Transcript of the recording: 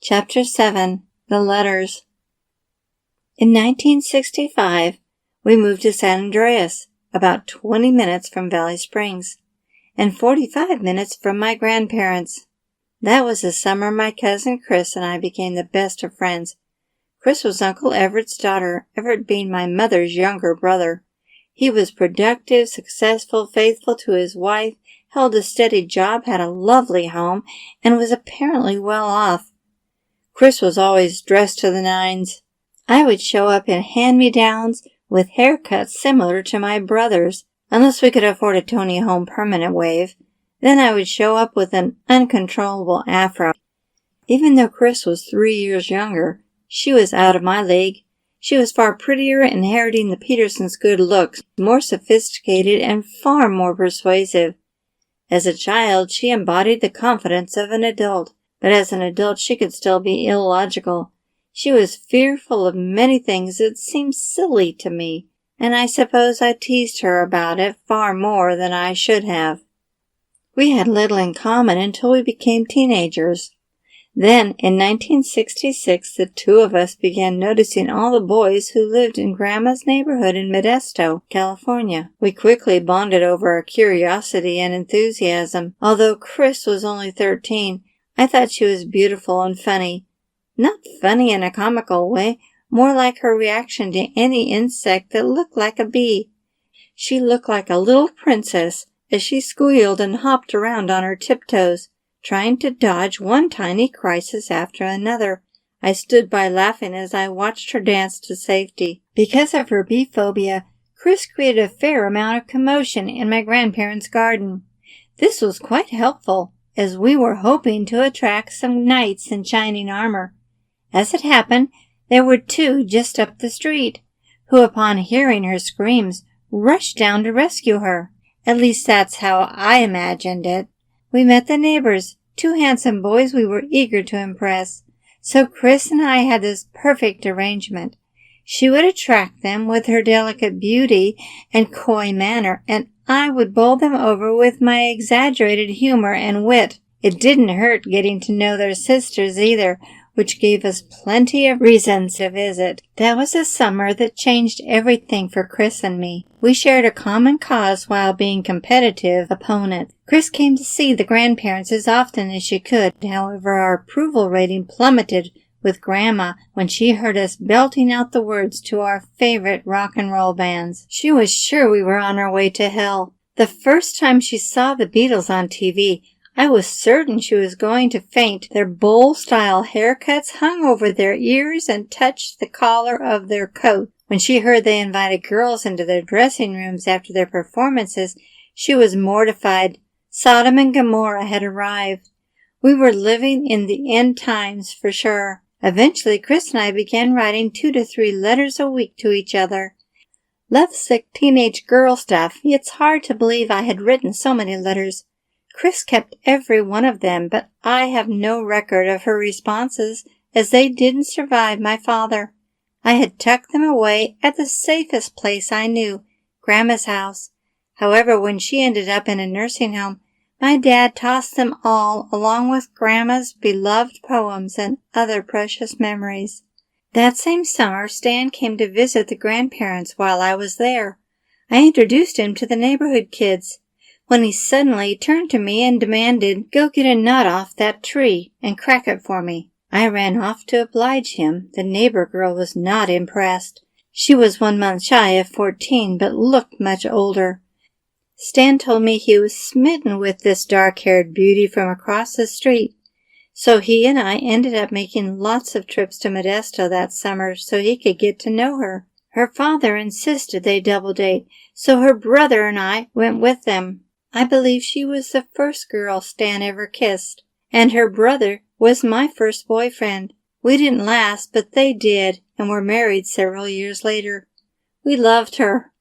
Chapter 7. The Letters. In 1965, we moved to San Andreas, about 20 minutes from Valley Springs, and 45 minutes from my grandparents. That was the summer my cousin Chris and I became the best of friends. Chris was Uncle Everett's daughter, Everett being my mother's younger brother. He was productive, successful, faithful to his wife, held a steady job, had a lovely home, and was apparently well off. Chris was always dressed to the nines. I would show up in hand-me-downs with haircuts similar to my brother's, unless we could afford a Tony Home permanent wave. Then I would show up with an uncontrollable afro. Even though Chris was 3 years younger, she was out of my league. She was far prettier, inheriting the Petersons' good looks, more sophisticated and far more persuasive. As a child, she embodied the confidence of an adult. But as an adult, she could still be illogical. She was fearful of many things that seemed silly to me, and I suppose I teased her about it far more than I should have. We had little in common until we became teenagers. Then, in 1966, the two of us began noticing all the boys who lived in Grandma's neighborhood in Modesto, California. We quickly bonded over our curiosity and enthusiasm. Although Chris was only 13, I thought she was beautiful and funny. Not funny in a comical way, more like her reaction to any insect that looked like a bee. She looked like a little princess as she squealed and hopped around on her tiptoes, trying to dodge one tiny crisis after another. I stood by laughing as I watched her dance to safety. Because of her bee phobia, Chris created a fair amount of commotion in my grandparents' garden. This was quite helpful, as we were hoping to attract some knights in shining armor. As it happened, there were two just up the street, who upon hearing her screams, rushed down to rescue her. At least that's how I imagined it. We met the neighbors, two handsome boys we were eager to impress. So Chris and I had this perfect arrangement. She would attract them with her delicate beauty and coy manner, and I would bowl them over with my exaggerated humor and wit. It didn't hurt getting to know their sisters either, which gave us plenty of reasons to visit. That was a summer that changed everything for Chris and me. We shared a common cause while being competitive opponents. Chris came to see the grandparents as often as she could. However, our approval rating plummeted with Grandma when she heard us belting out the words to our favorite rock and roll bands. She was sure we were on our way to hell. The first time she saw the Beatles on TV, I was certain she was going to faint. Their bowl-style haircuts hung over their ears and touched the collar of their coat. When she heard they invited girls into their dressing rooms after their performances, she was mortified. Sodom and Gomorrah had arrived. We were living in the end times for sure. Eventually, Chris and I began writing 2 to 3 letters a week to each other. Lovesick teenage girl stuff. It's hard to believe I had written so many letters. Chris kept every one of them, but I have no record of her responses, as they didn't survive my father. I had tucked them away at the safest place I knew, Grandma's house. However, when she ended up in a nursing home, my dad tossed them all along with Grandma's beloved poems and other precious memories. That same summer, Stan came to visit the grandparents while I was there. I introduced him to the neighborhood kids, when he suddenly turned to me and demanded, "Go get a nut off that tree and crack it for me." I ran off to oblige him. The neighbor girl was not impressed. She was 1 month shy of 14, but looked much older. Stan told me he was smitten with this dark-haired beauty from across the street, so he and I ended up making lots of trips to Modesto that summer so he could get to know her. Her father insisted they double date, so her brother and I went with them. I believe she was the first girl Stan ever kissed, and her brother was my first boyfriend. We didn't last, but they did, and were married several years later. We loved her.